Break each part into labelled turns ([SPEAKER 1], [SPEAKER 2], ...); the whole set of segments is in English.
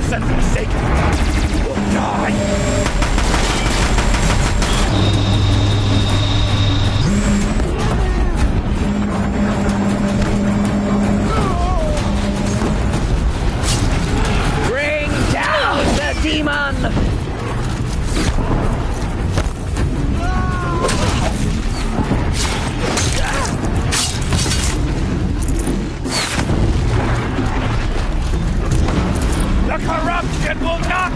[SPEAKER 1] Faithless and forsaken will die! Bring down the demon! The corruption will not...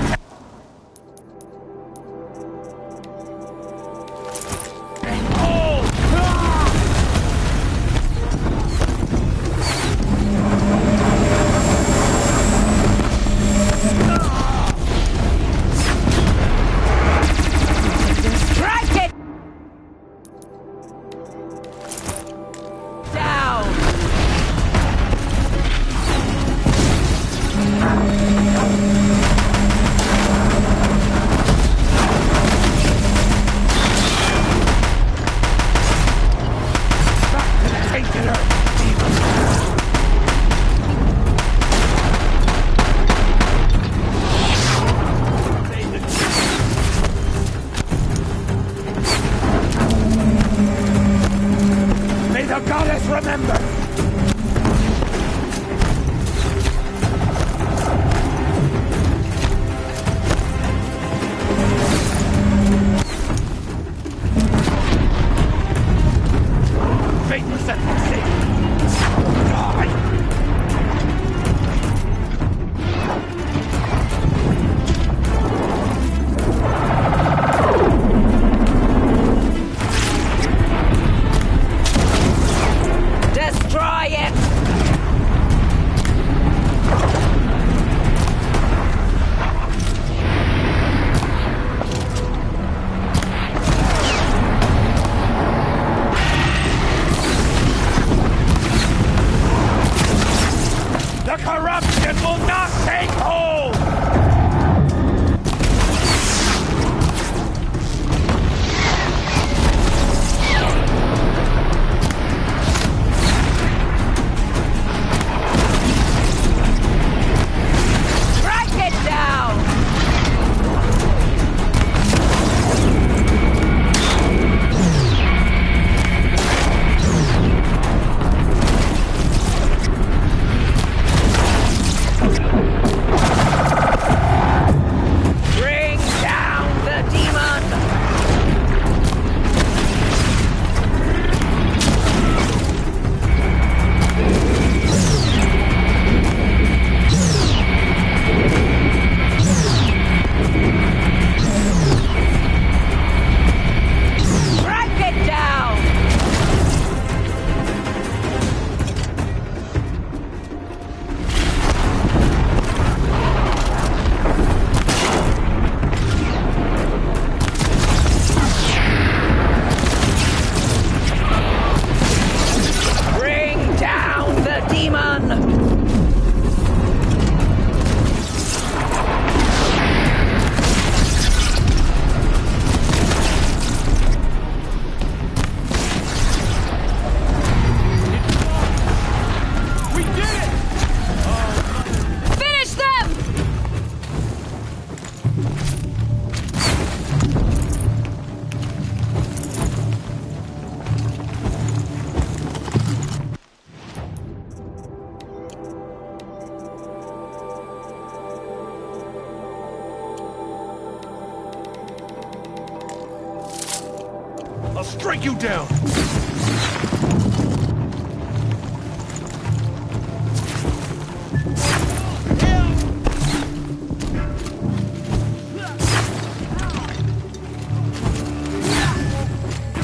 [SPEAKER 2] I'll strike you down!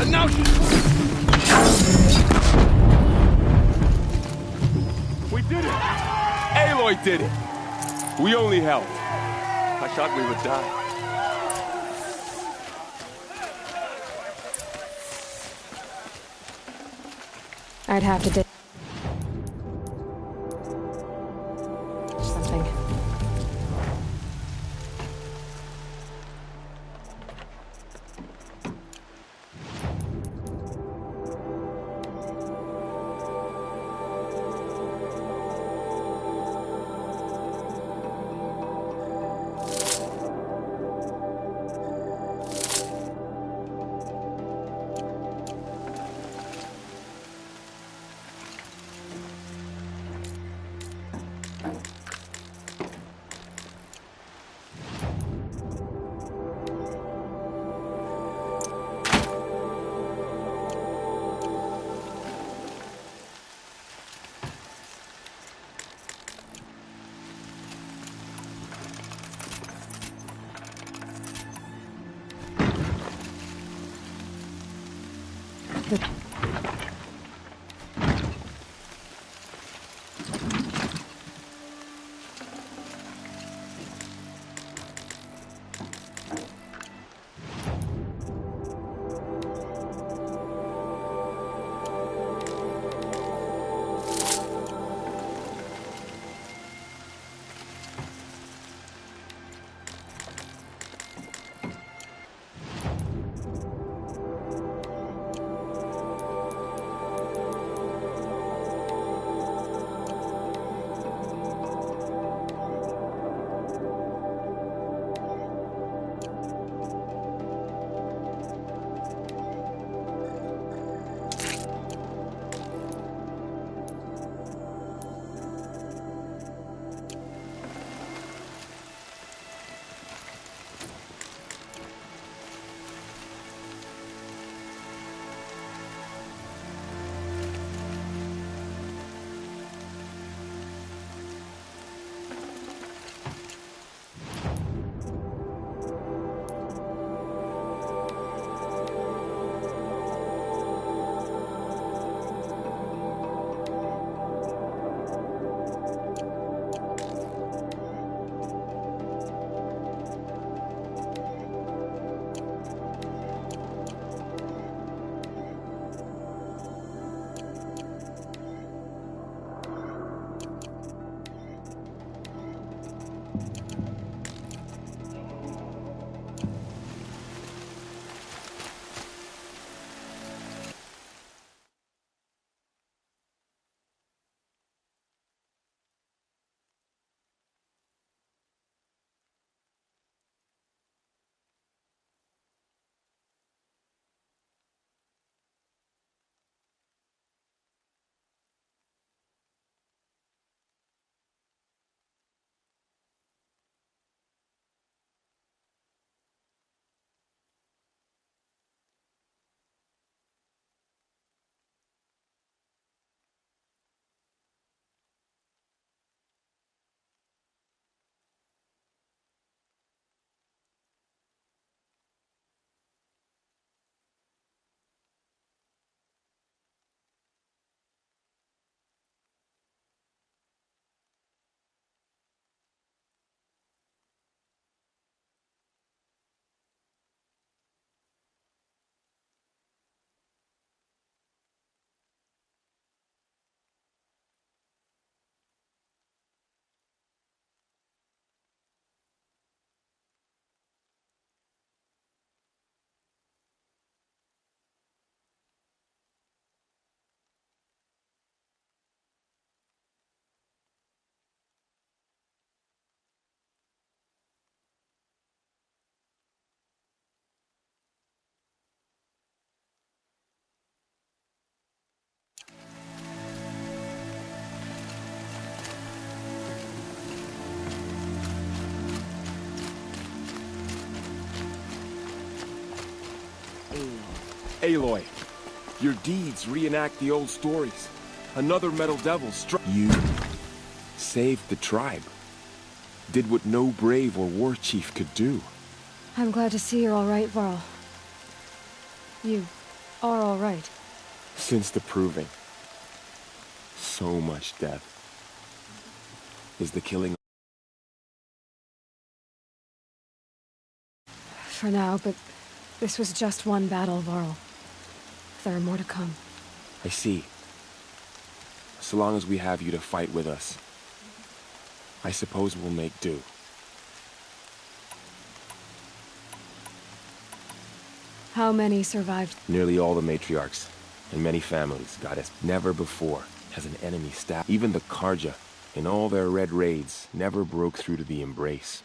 [SPEAKER 2] And now we did it! Aloy did it! We only helped. I thought we would die.
[SPEAKER 3] I'd have to do something.
[SPEAKER 2] Aloy, your deeds reenact the old stories. Another metal devil struck. You saved the tribe. Did what no brave or war chief could do.
[SPEAKER 3] I'm glad to see you're all right, Varl. You are all right.
[SPEAKER 2] Since the proving, so much death. Is the killing...
[SPEAKER 3] For now, but this was just one battle, Varl. There are more to come.
[SPEAKER 2] I see. So long as we have you to fight with us, I suppose we'll make do.
[SPEAKER 3] How many survived?
[SPEAKER 2] Nearly all the matriarchs, and many families, goddess. Never before has an enemy stabbed. Even the Karja, in all their red raids, never broke through to the embrace.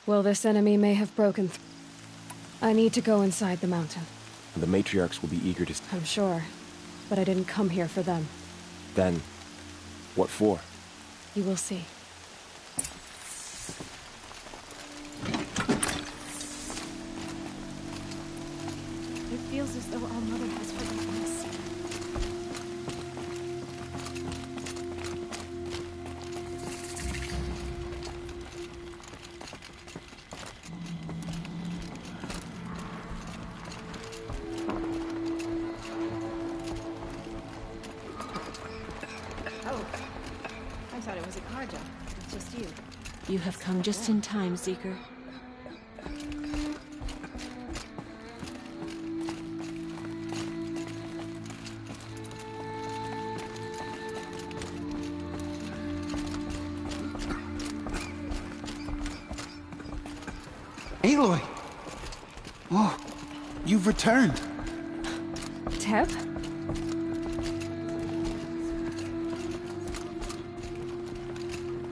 [SPEAKER 3] Well, this enemy may have broken through. I need to go inside the mountain.
[SPEAKER 2] The matriarchs will be eager to...
[SPEAKER 3] I'm sure, but I didn't come here for them.
[SPEAKER 2] Then, what for?
[SPEAKER 3] You will see. It feels as though our mother has forgotten us.
[SPEAKER 4] I thought it was a Karja. It's just you. You have come just in time, Seeker.
[SPEAKER 5] Aloy! Oh, you've returned.
[SPEAKER 3] Teb?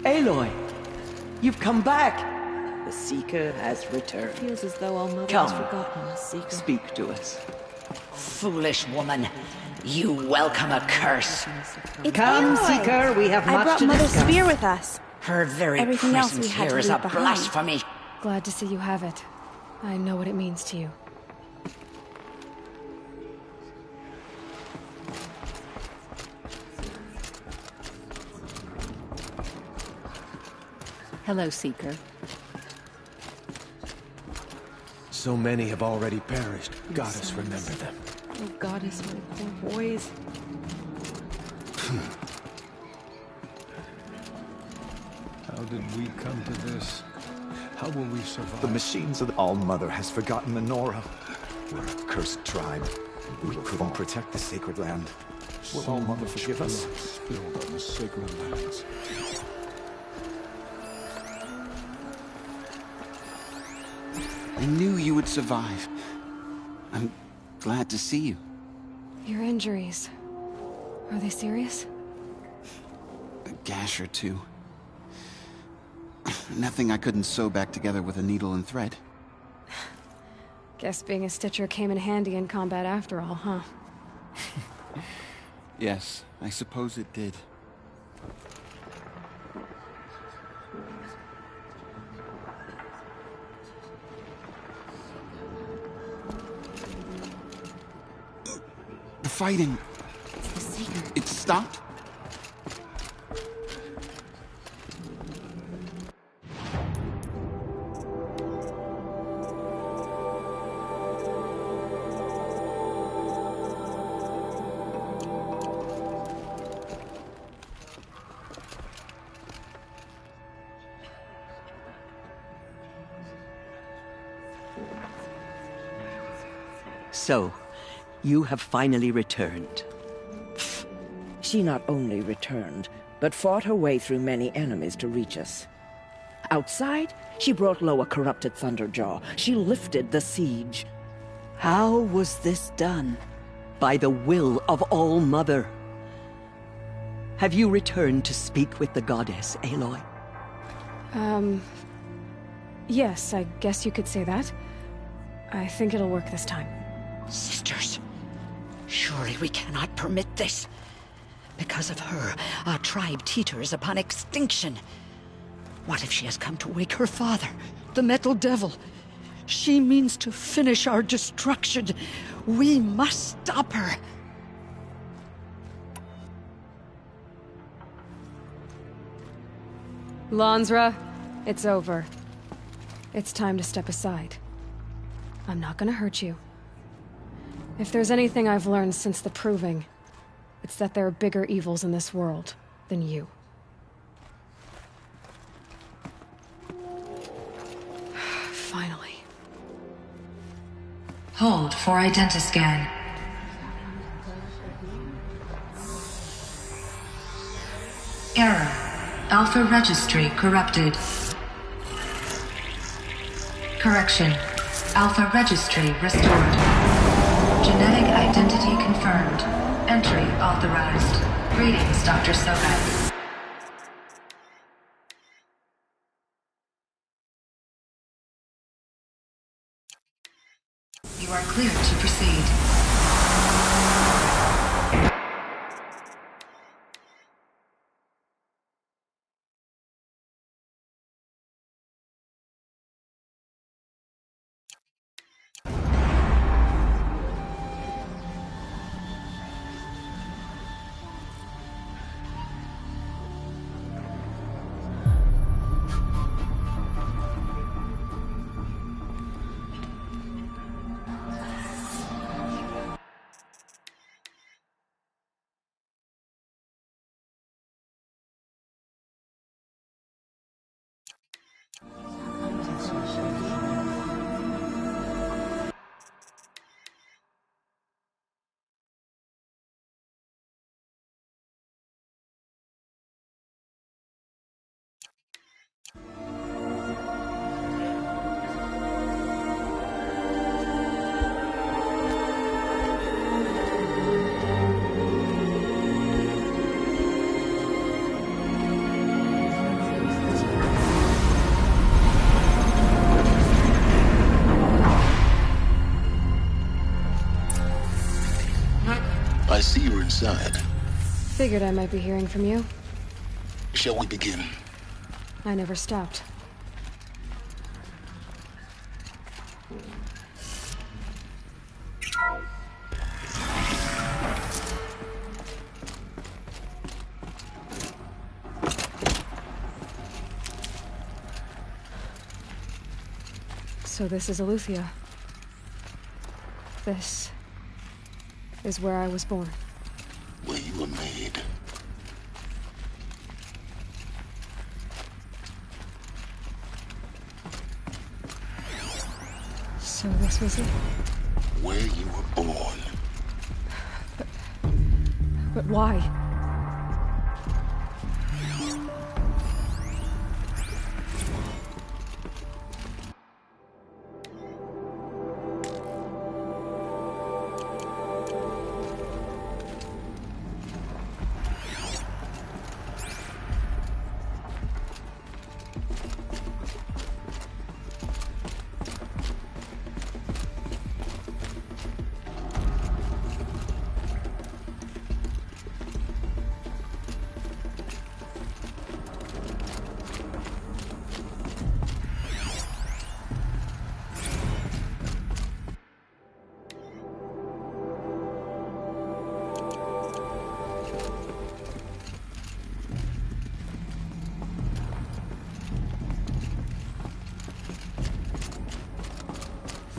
[SPEAKER 6] Aloy, you've come back. The Seeker has returned.
[SPEAKER 4] Feels as though our mother
[SPEAKER 6] Come.
[SPEAKER 4] has forgotten us, Seeker.
[SPEAKER 6] Speak to us.
[SPEAKER 7] Foolish woman, you welcome a curse.
[SPEAKER 6] Come, Seeker, we have
[SPEAKER 8] I
[SPEAKER 6] much
[SPEAKER 8] brought
[SPEAKER 6] to
[SPEAKER 8] Mother's
[SPEAKER 6] discuss.
[SPEAKER 8] spear with us.
[SPEAKER 7] Her very
[SPEAKER 8] Everything else
[SPEAKER 7] presence
[SPEAKER 8] we had
[SPEAKER 7] here
[SPEAKER 8] to
[SPEAKER 7] is a
[SPEAKER 8] leave behind.
[SPEAKER 7] blasphemy.
[SPEAKER 3] Glad to see you have it. I know what it means to you.
[SPEAKER 4] Hello, Seeker.
[SPEAKER 9] So many have already perished. Goddess, remember them.
[SPEAKER 4] Oh, Goddess, my poor boys.
[SPEAKER 9] How did we come to this? How will we survive?
[SPEAKER 5] The machines of the All-Mother has forgotten Menorah. We're a cursed tribe. We couldn't protect the sacred land. Will All-Mother forgive us?
[SPEAKER 9] Spilled on the sacred lands.
[SPEAKER 5] I knew you would survive. I'm glad to see you.
[SPEAKER 3] Your injuries. Are they serious?
[SPEAKER 5] A gash or two. Nothing I couldn't sew back together with a needle and thread.
[SPEAKER 3] Guess being a stitcher came in handy in combat after all, huh?
[SPEAKER 5] Yes, I suppose it did. The fighting.
[SPEAKER 4] It's the Seeker.
[SPEAKER 5] It stopped?
[SPEAKER 6] So, you have finally returned.
[SPEAKER 10] She not only returned, but fought her way through many enemies to reach us. Outside, she brought low a corrupted Thunderjaw. She lifted the siege.
[SPEAKER 6] How was this done? By the will of All-Mother. Have you returned to speak with the goddess, Aloy?
[SPEAKER 3] Yes, I guess you could say that. I think it'll work this time.
[SPEAKER 7] Sisters, surely we cannot permit this. Because of her, our tribe teeters upon extinction. What if she has come to wake her father, the Metal Devil? She means to finish our destruction. We must stop her.
[SPEAKER 3] Lansra, it's over. It's time to step aside. I'm not gonna hurt you. If there's anything I've learned since the Proving, it's that there are bigger evils in this world than you. Finally.
[SPEAKER 8] Hold for identiscan. Error. Alpha registry corrupted. Correction. Alpha registry restored. Genetic identity confirmed. Entry authorized. Greetings, Dr. Soga. You are clear to proceed.
[SPEAKER 11] I see you're inside.
[SPEAKER 3] Figured I might be hearing from you.
[SPEAKER 11] Shall we begin?
[SPEAKER 3] I never stopped. So this is Aletheia. This is where I was born.
[SPEAKER 11] Where you were made.
[SPEAKER 3] So this was it?
[SPEAKER 11] Where you were born.
[SPEAKER 3] But why?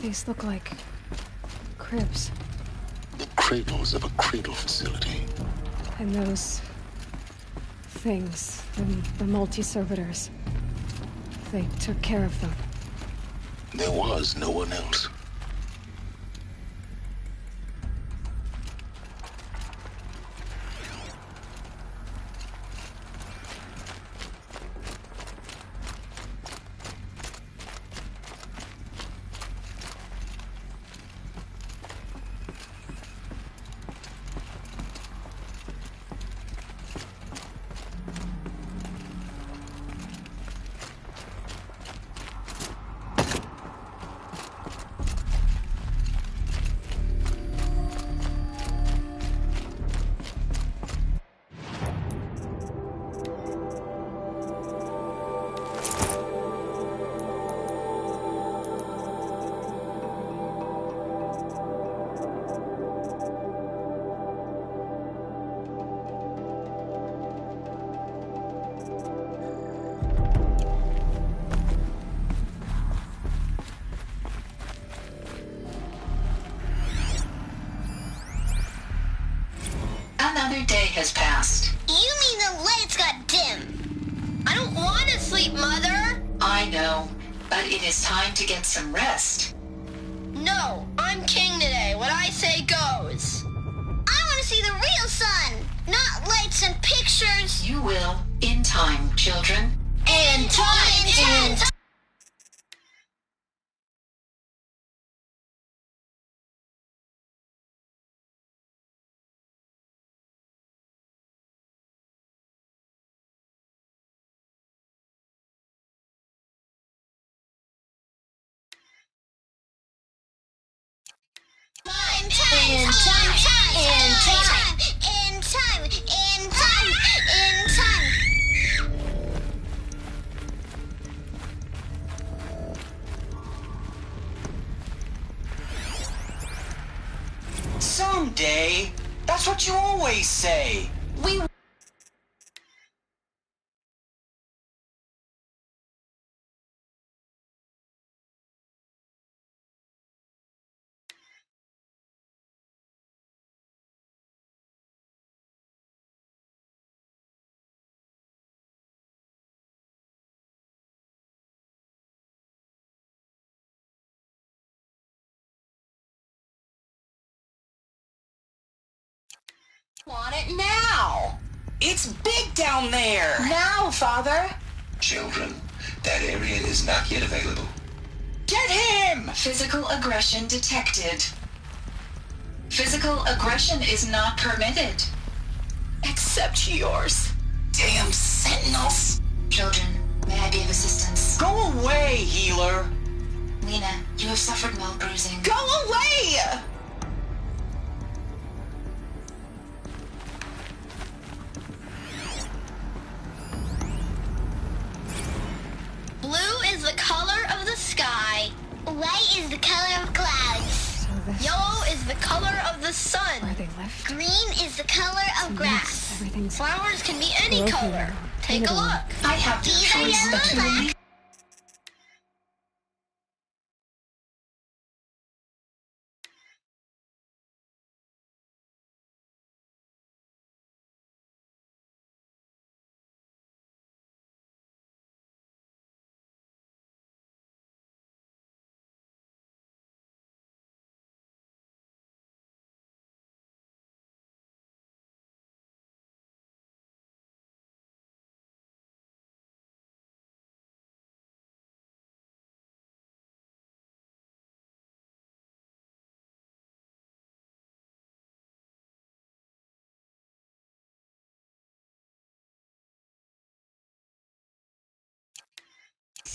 [SPEAKER 3] These look like cribs.
[SPEAKER 11] The cradles of a cradle facility.
[SPEAKER 3] And those things, the multi-servitors, they took care of them.
[SPEAKER 11] There was no one else.
[SPEAKER 8] but it is time to get some rest.
[SPEAKER 12] No, I'm king today. What I say goes. I want to see the real sun, not lights and pictures.
[SPEAKER 8] You will, in time, children.
[SPEAKER 12] In time.
[SPEAKER 13] Someday. That's what you always say. We want it now. It's big down there. Now, Father.
[SPEAKER 11] Children, that area is not yet available.
[SPEAKER 13] Get him!
[SPEAKER 8] Physical aggression detected. Physical aggression is not permitted.
[SPEAKER 13] Except yours. Damn sentinels.
[SPEAKER 8] Children, may I be of assistance?
[SPEAKER 13] Go away, healer.
[SPEAKER 8] Lena, you have suffered mild bruising.
[SPEAKER 13] Go away!
[SPEAKER 12] Blue is the color of the sky. White is the color of clouds. Yellow is the color of the sun.
[SPEAKER 3] Where they left.
[SPEAKER 12] Green is the color of grass.
[SPEAKER 3] Everything's
[SPEAKER 12] Flowers can be any
[SPEAKER 3] broken
[SPEAKER 12] color.
[SPEAKER 3] now.
[SPEAKER 12] Take a look.
[SPEAKER 8] I have no
[SPEAKER 12] These are
[SPEAKER 8] choice
[SPEAKER 12] yellow
[SPEAKER 8] but to
[SPEAKER 12] lilacs.
[SPEAKER 8] release.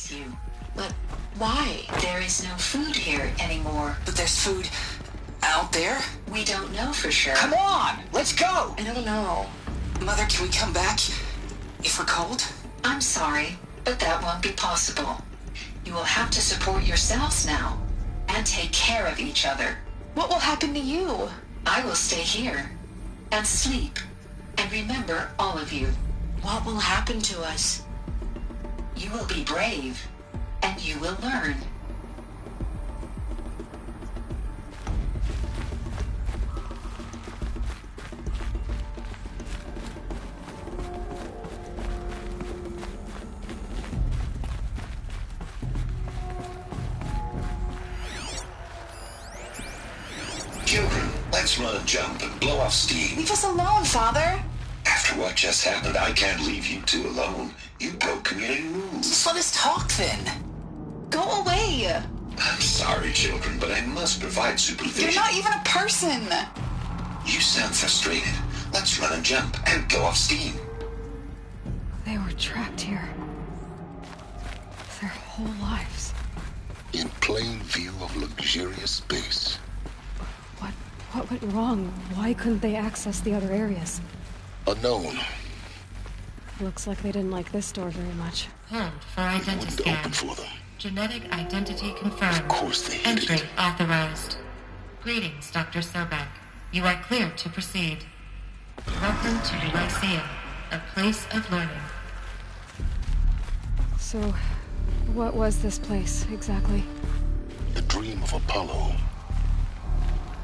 [SPEAKER 8] You. But why? There is no food here anymore.
[SPEAKER 13] But there's food out there?
[SPEAKER 8] We don't know for sure.
[SPEAKER 13] Come on, let's go!
[SPEAKER 8] I don't know.
[SPEAKER 13] Mother, can we come back if we're cold?
[SPEAKER 8] I'm sorry, but that won't be possible. You will have to support yourselves now and take care of each other.
[SPEAKER 13] What will happen to you?
[SPEAKER 8] I will stay here and sleep and remember all of you.
[SPEAKER 13] What will happen to us?
[SPEAKER 8] You will be brave and you will learn.
[SPEAKER 11] Children, let's run a jump and blow off steam.
[SPEAKER 13] Leave us alone, Father.
[SPEAKER 11] After what just happened, I can't leave you two alone. You broke community rules.
[SPEAKER 13] Just let us talk then. Go away.
[SPEAKER 11] I'm sorry, children, but I must provide supervision.
[SPEAKER 13] You're not even a person.
[SPEAKER 11] You sound frustrated. Let's run a jump and go off steam.
[SPEAKER 3] They were trapped here. Their whole lives.
[SPEAKER 11] In plain view of luxurious space.
[SPEAKER 3] What went wrong? Why couldn't they access the other areas?
[SPEAKER 11] Unknown.
[SPEAKER 3] Looks like they didn't like this door very much.
[SPEAKER 14] Hold for identity scan.
[SPEAKER 11] Open for them.
[SPEAKER 14] Genetic identity confirmed.
[SPEAKER 11] Of course they hid
[SPEAKER 14] Entry
[SPEAKER 11] it.
[SPEAKER 14] authorized. Greetings, Dr. Sobek. You are clear to proceed. Welcome to the Lyceum, a place of learning.
[SPEAKER 3] So, what was this place, exactly?
[SPEAKER 11] The dream of Apollo.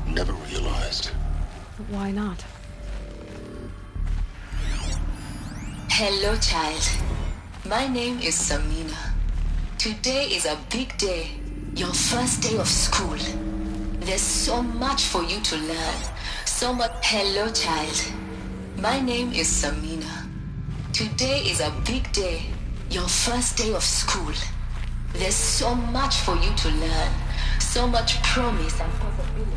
[SPEAKER 11] Never realized.
[SPEAKER 3] Why not?
[SPEAKER 8] Hello, child. My name is Samina. Today is a big day. Your first day of school. There's so much for you to learn. So much. Hello, child. My name is Samina. Today is a big day. Your first day of school. There's so much for you to learn. So much promise and possibility.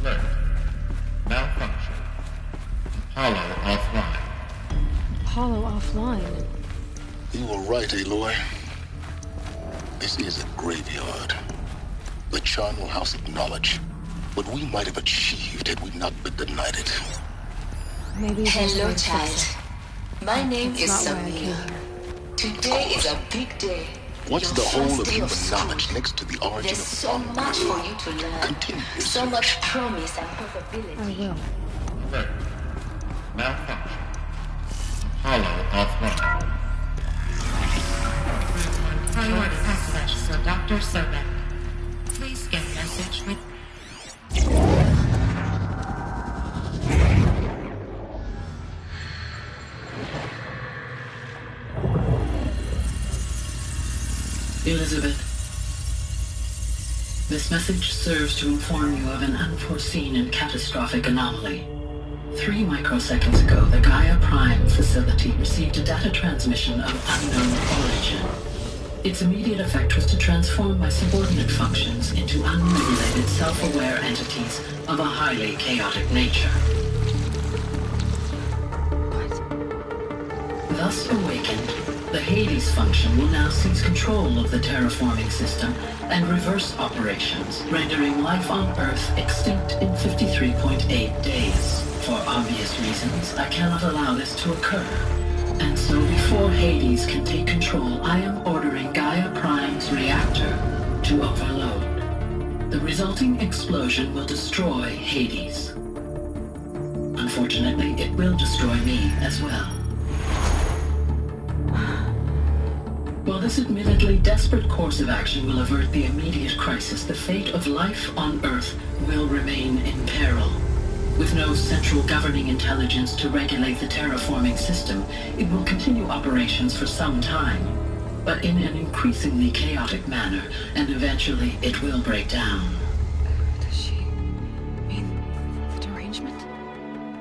[SPEAKER 14] Alert. Malfunction. Apollo offline.
[SPEAKER 3] Apollo offline?
[SPEAKER 11] You were right, Aloy. This is a graveyard. The charnel house of knowledge. What we might have achieved had we not been denied it.
[SPEAKER 3] Maybe.
[SPEAKER 8] Hello, child. My name is Samina. Today is a big day.
[SPEAKER 11] What's the whole of human knowledge next to the origin
[SPEAKER 8] There's
[SPEAKER 11] of the
[SPEAKER 8] so much for you to learn.
[SPEAKER 11] Continue your
[SPEAKER 8] so
[SPEAKER 11] search.
[SPEAKER 8] much promise and possibility.
[SPEAKER 3] I will.
[SPEAKER 14] Alert. Malfunction. Apollo offline. Message for Dr. Sobek. Please get message with...
[SPEAKER 15] Elizabeth, this message serves to inform you of an unforeseen and catastrophic anomaly. 3 microseconds ago, the Gaia Prime facility received a data transmission of unknown origin. Its immediate effect was to transform my subordinate functions into unregulated, self-aware entities of a highly chaotic nature. Thus awakened, the Hades function will now seize control of the terraforming system and reverse operations, rendering life on Earth extinct in 53.8 days. For obvious reasons, I cannot allow this to occur. And so before Hades can take control, I am ordering Gaia Prime's reactor to overload. The resulting explosion will destroy Hades. Unfortunately, it will destroy me as well. While this admittedly desperate course of action will avert the immediate crisis, the fate of life on Earth will remain in peril. With no central governing intelligence to regulate the terraforming system, it will continue operations for some time, but in an increasingly chaotic manner, and eventually it will break down.
[SPEAKER 3] Does she mean the derangement?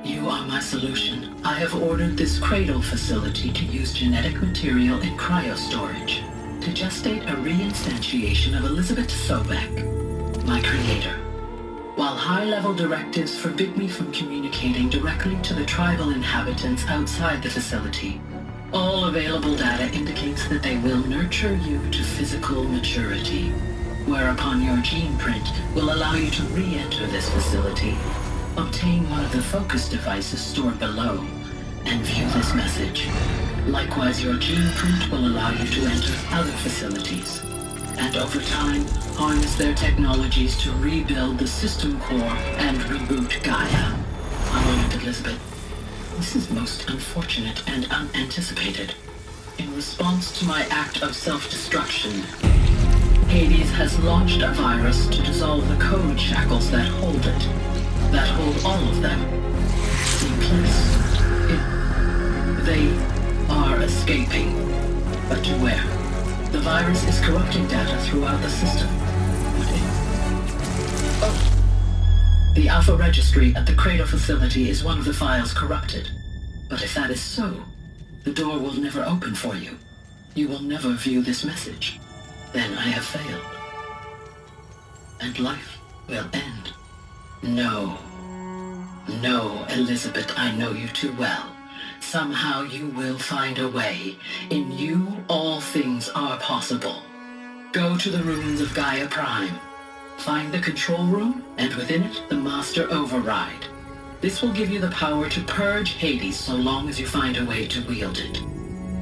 [SPEAKER 15] You are my solution. I have ordered this cradle facility to use genetic material in cryostorage to gestate a reinstantiation of Elizabeth Sobek, my creator. While high-level directives forbid me from communicating directly to the tribal inhabitants outside the facility, all available data indicates that they will nurture you to physical maturity, whereupon your gene print will allow you to re-enter this facility, obtain one of the focus devices stored below, and view this message. Likewise, your gene print will allow you to enter other facilities, and over time, harness their technologies to rebuild the system core and reboot Gaia. A moment, Elizabeth. This is most unfortunate and unanticipated. In response to my act of self-destruction, Hades has launched a virus to dissolve the code shackles that hold it, that hold all of them in place. They are escaping, but to where? The virus is corrupting data throughout the system. The Alpha Registry at the Cradle facility is one of the files corrupted. But if that is so, the door will never open for you. You will never view this message. Then I have failed. And life will end. No. No, Elizabeth, I know you too well. Somehow you will find a way. In you, all things are possible. Go to the ruins of Gaia Prime. Find the control room, and within it, the Master Override. This will give you the power to purge Hades so long as you find a way to wield it.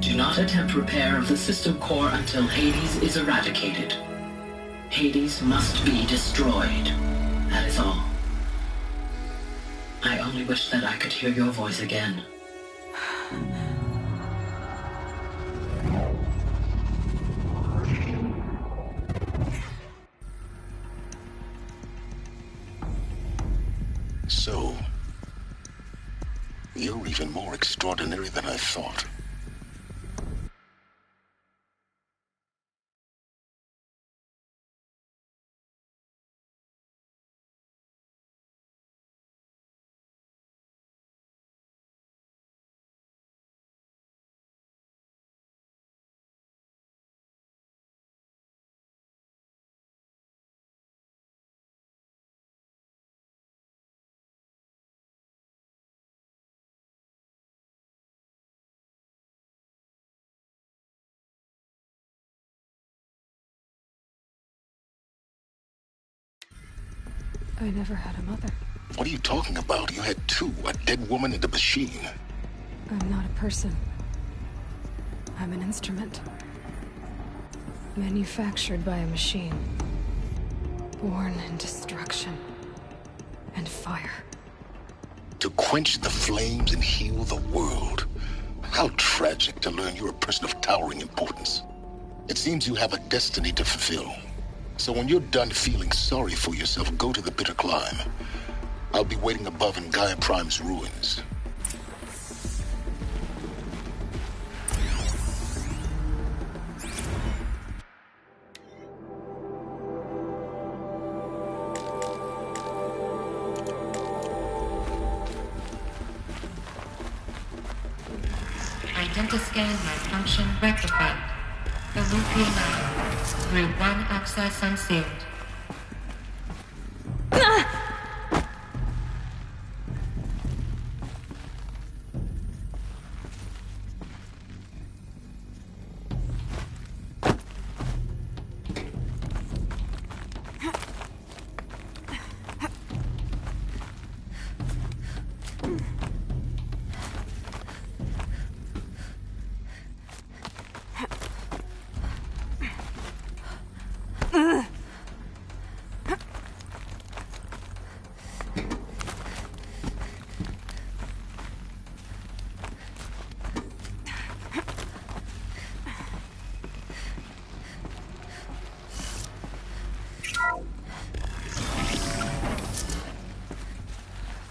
[SPEAKER 15] Do not attempt repair of the system core until Hades is eradicated. Hades must be destroyed. That is all. I only wish that I could hear your voice again.
[SPEAKER 11] So, you're even more extraordinary than I thought.
[SPEAKER 3] I never had a mother.
[SPEAKER 11] What are you talking about? You had two, a dead woman and a machine.
[SPEAKER 3] I'm not a person. I'm an instrument. Manufactured by a machine. Born in destruction. And fire.
[SPEAKER 11] To quench the flames and heal the world. How tragic to learn you're a person of towering importance. It seems you have a destiny to fulfill. So when you're done feeling sorry for yourself, go to the bitter climb. I'll be waiting above in Gaia Prime's ruins.
[SPEAKER 14] Identiscan malfunction rectified. The loop now. Through one access unsealed.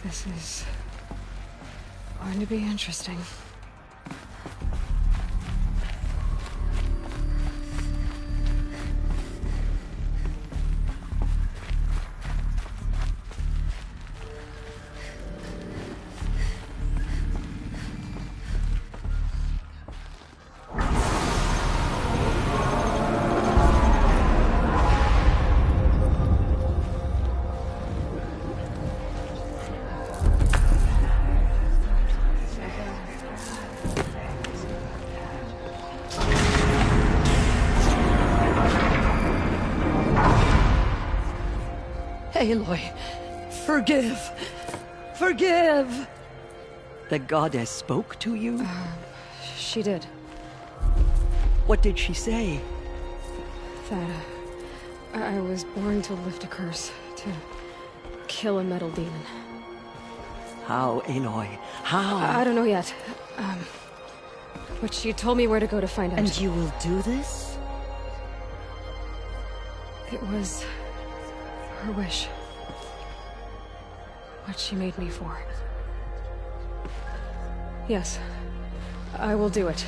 [SPEAKER 3] This is going to be interesting.
[SPEAKER 6] Aloy, forgive! Forgive! The goddess spoke to you?
[SPEAKER 3] She did.
[SPEAKER 6] What did she say?
[SPEAKER 3] That I was born to lift a curse, to kill a metal demon.
[SPEAKER 6] How, Aloy? How?
[SPEAKER 3] I don't know yet. But she told me where to go to find out.
[SPEAKER 10] And you will do this?
[SPEAKER 3] It was her wish. What she made me for. Yes, I will do it.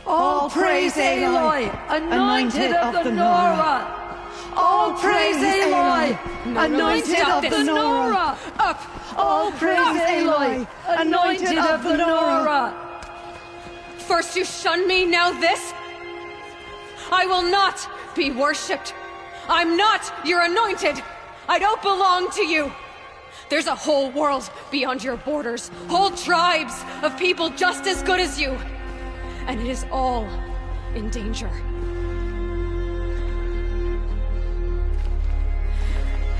[SPEAKER 16] All praise Aloy, anointed of the Nora! All praise Aloy, anointed of the Nora!
[SPEAKER 3] Up!
[SPEAKER 16] All praise Aloy, anointed of the Nora!
[SPEAKER 3] First you shun me, now this? I will not be worshipped. I'm not your anointed. I don't belong to you. There's a whole world beyond your borders, whole tribes of people just as good as you. And it is all in danger.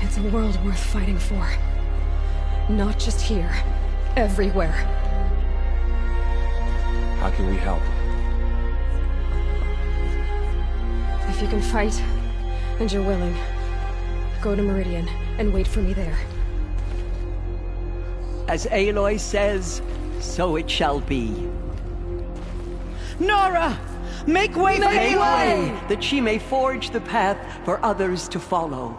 [SPEAKER 3] It's a world worth fighting for. Not just here, everywhere.
[SPEAKER 2] How can we help?
[SPEAKER 3] If you can fight, and you're willing, go to Meridian and wait for me there.
[SPEAKER 6] As Aloy says, so it shall be.
[SPEAKER 16] Nora! Make way for
[SPEAKER 6] Make
[SPEAKER 16] Aloy!
[SPEAKER 6] way, that she may forge the path for others to follow.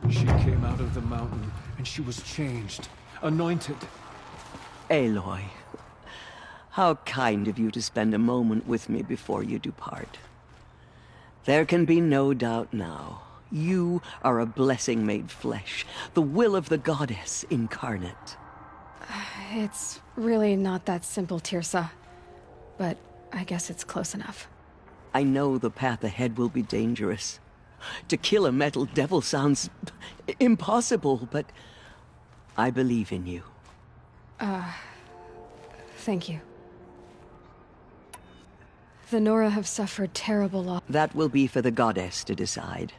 [SPEAKER 9] She came out of the mountain, and she was changed, anointed.
[SPEAKER 6] Aloy, how kind of you to spend a moment with me before you depart. There can be no doubt now. You are a blessing made flesh, the will of the goddess incarnate.
[SPEAKER 3] It's really not that simple, Tirsa. But I guess it's close enough.
[SPEAKER 6] I know the path ahead will be dangerous. To kill a metal devil sounds impossible, but I believe in you.
[SPEAKER 3] Thank you. The Nora have suffered terrible loss.
[SPEAKER 6] That will be for the goddess to decide.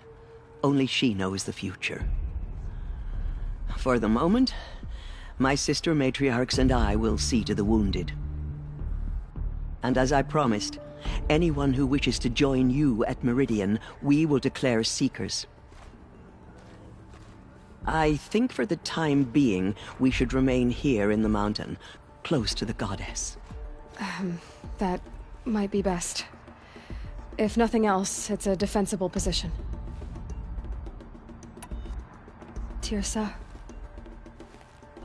[SPEAKER 6] Only she knows the future. For the moment, my sister matriarchs and I will see to the wounded. And as I promised, anyone who wishes to join you at Meridian, we will declare seekers. I think for the time being, we should remain here in the mountain, close to the goddess.
[SPEAKER 3] That might be best. If nothing else, it's a defensible position. Tirsa,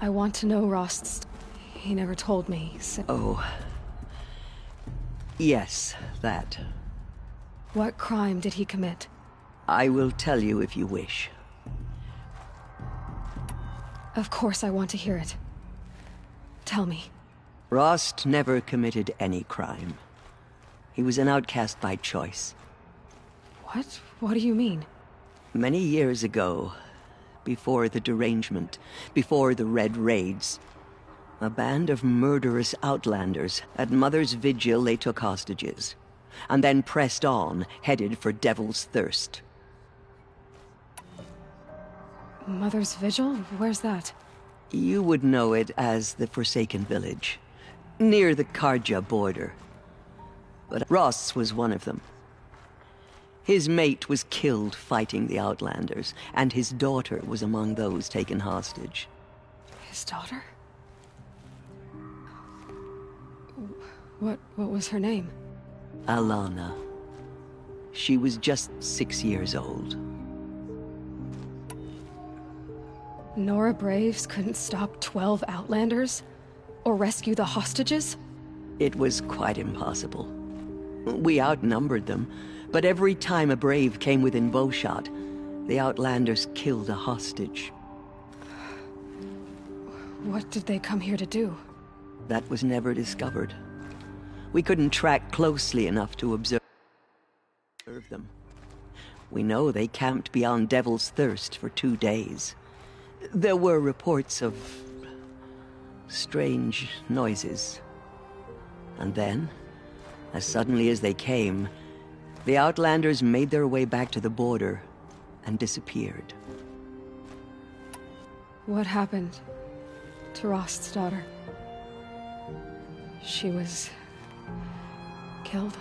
[SPEAKER 3] I want to know Rost's... He never told me, so...
[SPEAKER 6] Oh. Yes, that.
[SPEAKER 3] What crime did he commit?
[SPEAKER 6] I will tell you if you wish.
[SPEAKER 3] Of course I want to hear it. Tell me.
[SPEAKER 6] Rost never committed any crime. He was an outcast by choice.
[SPEAKER 3] What? What do you mean?
[SPEAKER 6] Many years ago, before the derangement, before the Red Raids, a band of murderous outlanders, at Mother's Vigil they took hostages, and then pressed on, headed for Devil's Thirst.
[SPEAKER 3] Mother's Vigil? Where's that?
[SPEAKER 6] You would know it as the Forsaken Village, near the Karja border. But Ross was one of them. His mate was killed fighting the Outlanders, and his daughter was among those taken hostage.
[SPEAKER 3] His daughter? What was her name?
[SPEAKER 6] Alana. She was just 6 years old.
[SPEAKER 3] Nora Braves couldn't stop 12 Outlanders? Or rescue the hostages?
[SPEAKER 6] It was quite impossible. We outnumbered them, but every time a Brave came within bowshot, the Outlanders killed a hostage.
[SPEAKER 3] What did they come here to do?
[SPEAKER 6] That was never discovered. We couldn't track closely enough to observe them. We know they camped beyond Devil's Thirst for 2 days. There were reports of strange noises. And then, as suddenly as they came, the Outlanders made their way back to the border and disappeared.
[SPEAKER 3] What happened to Rost's daughter? She was... killed?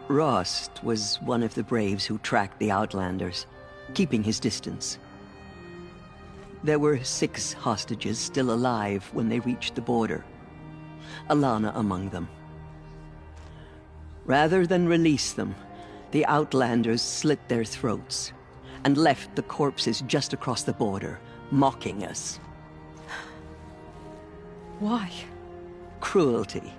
[SPEAKER 6] Rost was one of the Braves who tracked the Outlanders, keeping his distance. There were 6 hostages still alive when they reached the border. Alana among them. Rather than release them, the Outlanders slit their throats and left the corpses just across the border, mocking us.
[SPEAKER 3] Why?
[SPEAKER 6] Cruelty.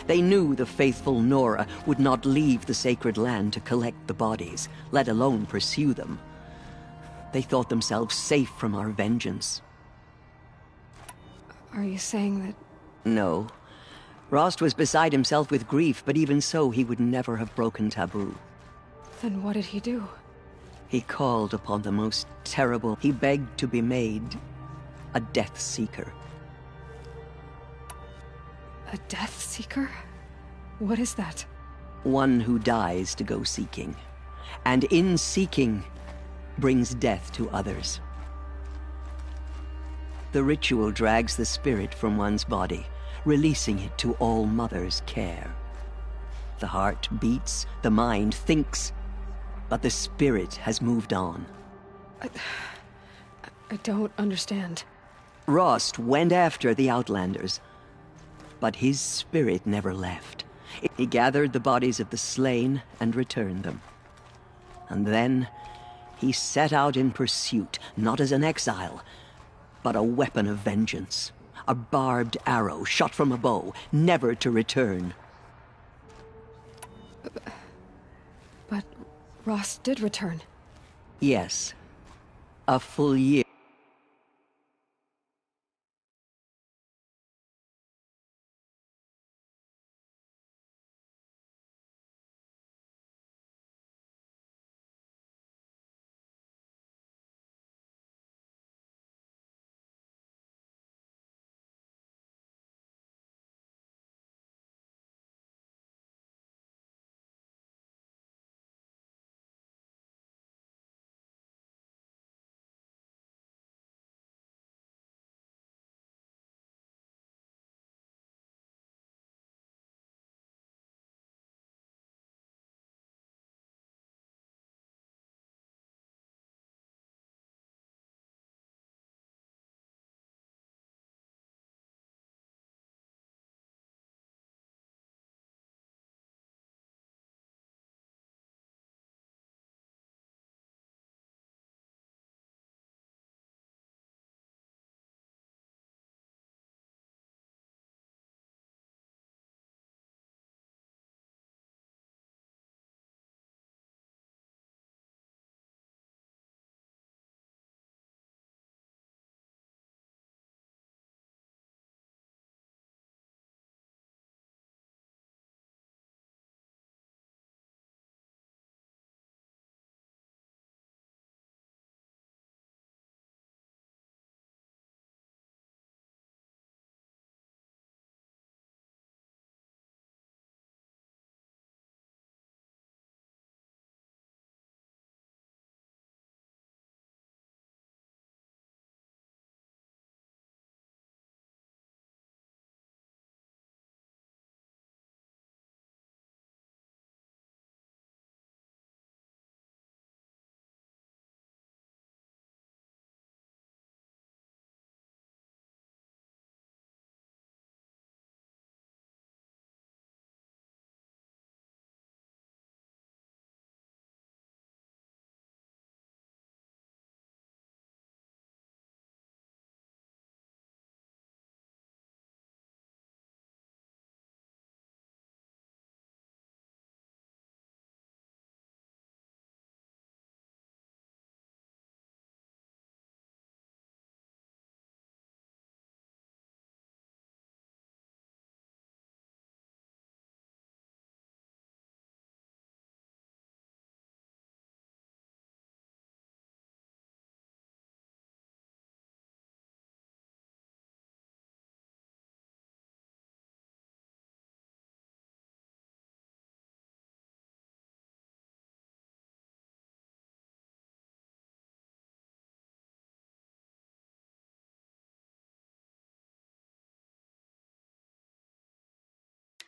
[SPEAKER 6] They knew the faithful Nora would not leave the sacred land to collect the bodies, let alone pursue them. They thought themselves safe from our vengeance.
[SPEAKER 3] Are you saying that...
[SPEAKER 6] No. Rost was beside himself with grief, but even so, he would never have broken taboo.
[SPEAKER 3] Then what did he do?
[SPEAKER 6] He called upon the most terrible. He begged to be made a Death Seeker.
[SPEAKER 3] A Death Seeker? What is that?
[SPEAKER 6] One who dies to go seeking, and in seeking, brings death to others. The ritual drags the spirit from one's body, releasing it to All Mother's care. The heart beats, the mind thinks, but the spirit has moved on.
[SPEAKER 3] I don't understand.
[SPEAKER 6] Rost went after the Outlanders, but his spirit never left. He gathered the bodies of the slain and returned them. And then he set out in pursuit, not as an exile, but a weapon of vengeance. A barbed arrow shot from a bow, never to return.
[SPEAKER 3] But Rost did return.
[SPEAKER 6] Yes. A full year.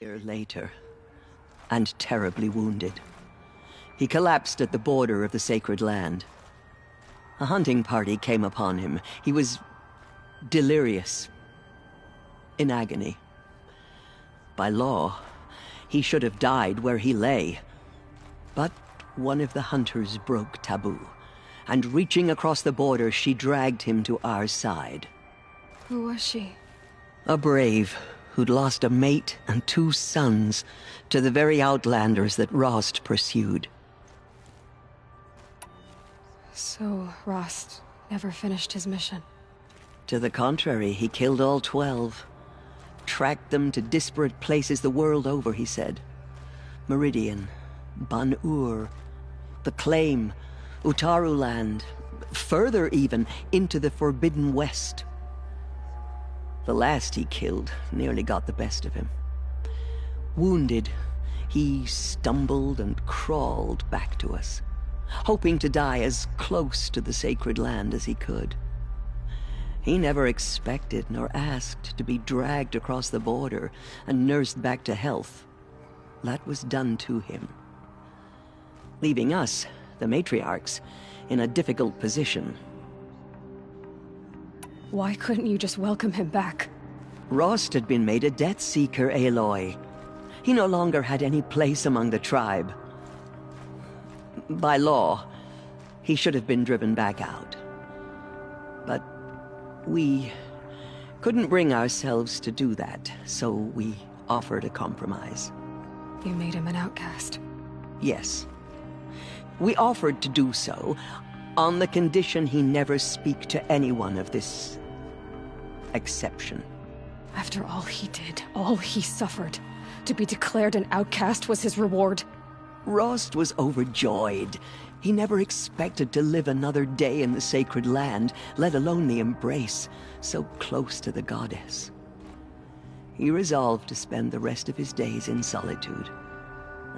[SPEAKER 6] Year later, and terribly wounded. He collapsed at the border of the sacred land. A hunting party came upon him. He was delirious, in agony. by law, he should have died where he lay. But one of the hunters broke taboo, and reaching across the border, she dragged him to our side.
[SPEAKER 3] Who was she?
[SPEAKER 6] A brave who'd lost a mate and 2 sons to the very outlanders that Rost pursued.
[SPEAKER 3] So, Rost never finished his mission.
[SPEAKER 6] To the contrary, he killed all 12. Tracked them to disparate places the world over, he said. Meridian, Ban-Ur, the Claim, Utaru Land, further even, into the Forbidden West. The last he killed nearly got the best of him. Wounded, he stumbled and crawled back to us, hoping to die as close to the sacred land as he could. He never expected nor asked to be dragged across the border and nursed back to health. That was done to him, leaving us, the matriarchs, in a difficult position.
[SPEAKER 3] Why couldn't you just welcome him back?
[SPEAKER 6] Rost had been made a death seeker, Aloy. He no longer had any place among the tribe. By law, he should have been driven back out. But we couldn't bring ourselves to do that, so we offered a compromise.
[SPEAKER 3] You made him an outcast.
[SPEAKER 6] Yes. We offered to do so on the condition he never speak to anyone of this exception.
[SPEAKER 3] After all he did, all he suffered, to be declared an outcast was his reward.
[SPEAKER 6] Rost was overjoyed. He never expected to live another day in the sacred land, let alone the embrace, so close to the goddess. He resolved to spend the rest of his days in solitude,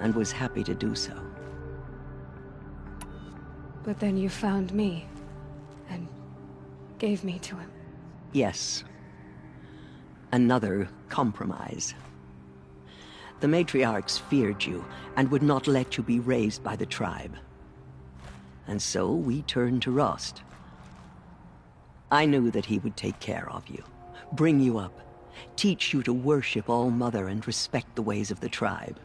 [SPEAKER 6] and was happy to do so.
[SPEAKER 3] But then you found me, and gave me to him.
[SPEAKER 6] Yes. Another compromise. The matriarchs feared you, and would not let you be raised by the tribe. And so we turned to Rost. I knew that he would take care of you, bring you up, teach you to worship All-Mother and respect the ways of the tribe.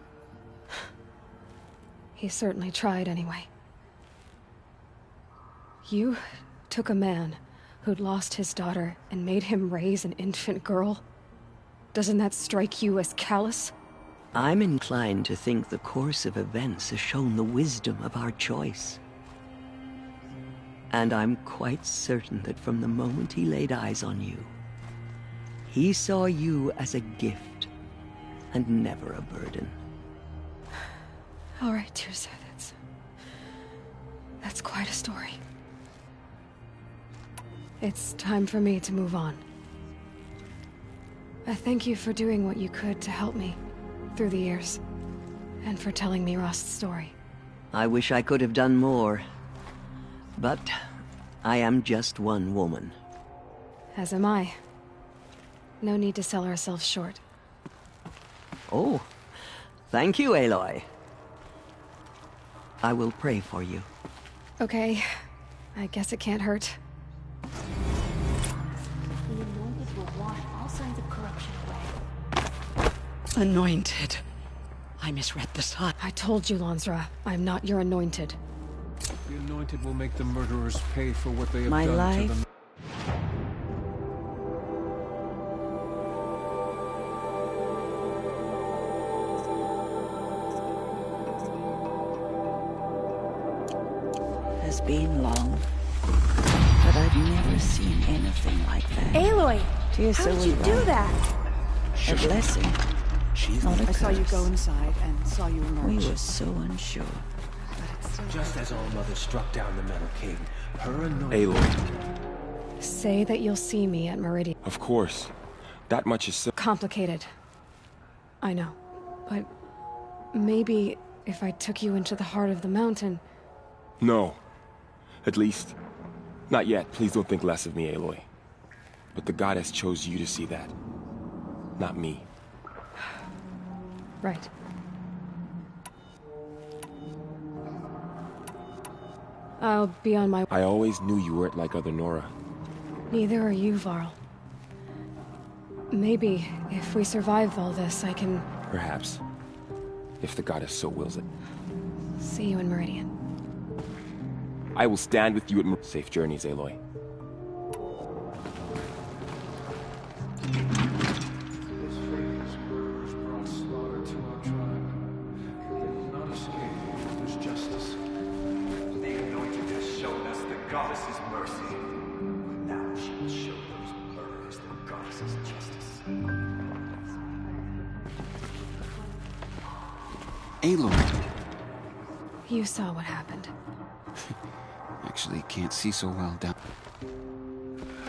[SPEAKER 3] He certainly tried anyway. You took a man who'd lost his daughter and made him raise an infant girl? Doesn't that strike you as callous?
[SPEAKER 6] I'm inclined to think the course of events has shown the wisdom of our choice. And I'm quite certain that from the moment he laid eyes on you, he saw you as a gift, and never a burden.
[SPEAKER 3] All right, Tirza, that's quite a story. It's time for me to move on. I thank you for doing what you could to help me through the years, and for telling me Rost's story.
[SPEAKER 6] I wish I could have done more, but I am just one woman.
[SPEAKER 3] As am I. No need to sell ourselves short.
[SPEAKER 6] Oh, thank you, Aloy. I will pray for you.
[SPEAKER 3] Okay, I guess it can't hurt.
[SPEAKER 4] The anointed will wash all signs of corruption away.
[SPEAKER 7] Anointed. I misread the sign.
[SPEAKER 3] I told you, Lansra, I'm not your anointed.
[SPEAKER 9] The anointed will make the murderers pay for what they have
[SPEAKER 10] My
[SPEAKER 9] done
[SPEAKER 10] life
[SPEAKER 9] to them.
[SPEAKER 10] has been long, but I've never seen anything like that.
[SPEAKER 17] Aloy!
[SPEAKER 10] Tirza
[SPEAKER 17] How did you
[SPEAKER 10] will
[SPEAKER 17] do
[SPEAKER 10] run.
[SPEAKER 17] that?
[SPEAKER 10] A blessing.
[SPEAKER 5] She's
[SPEAKER 10] not a
[SPEAKER 18] I saw you
[SPEAKER 10] curse.
[SPEAKER 18] go inside and saw you emerge.
[SPEAKER 10] We were so unsure.
[SPEAKER 9] Just as All-Mother struck down the Metal King, her anointing...
[SPEAKER 2] Aloy.
[SPEAKER 3] Say that you'll see me at Meridian.
[SPEAKER 2] Of course. That much is so...
[SPEAKER 3] Complicated. I know. But maybe if I took you into the heart of the mountain...
[SPEAKER 2] No. At least, not yet. Please don't think less of me, Aloy. But the goddess chose you to see that. Not me.
[SPEAKER 3] Right. I'll be on my...
[SPEAKER 2] I always knew you weren't like other Nora.
[SPEAKER 3] Neither are you, Varl. Maybe, if we survive all this, I can...
[SPEAKER 2] Perhaps. If the goddess so wills it.
[SPEAKER 3] see you in Meridian.
[SPEAKER 2] I will stand with you at Safe journeys, Aloy.
[SPEAKER 17] Aloy.
[SPEAKER 3] You saw what happened.
[SPEAKER 17] Actually, can't see so well down.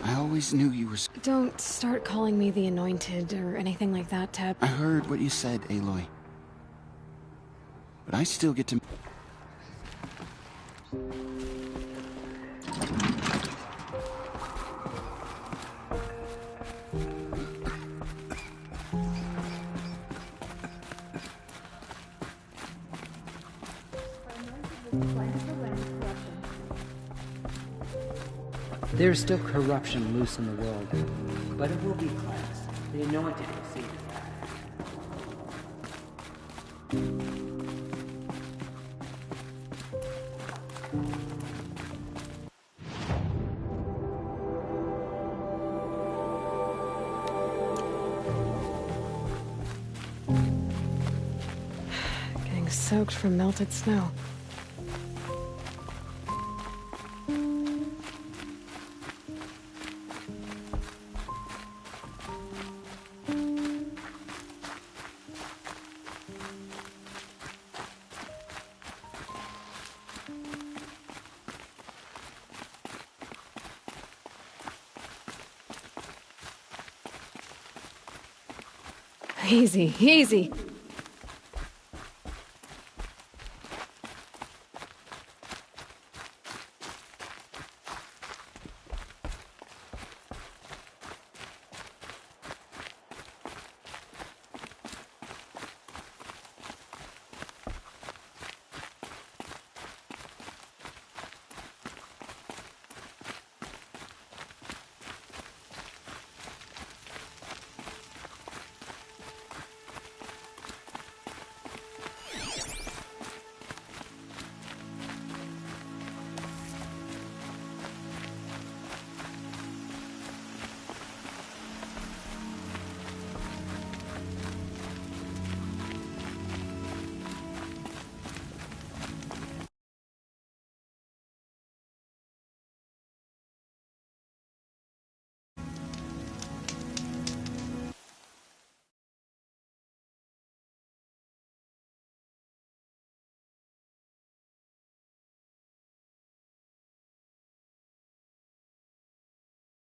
[SPEAKER 17] I always knew you were...
[SPEAKER 3] Don't start calling me the Anointed or anything like that, Teb.
[SPEAKER 17] I heard what you said, Aloy. But I still get to...
[SPEAKER 19] There's still corruption loose in the world, but it will be cleansed. The Anointed will see to that.
[SPEAKER 3] Getting soaked from melted snow. Easy, easy.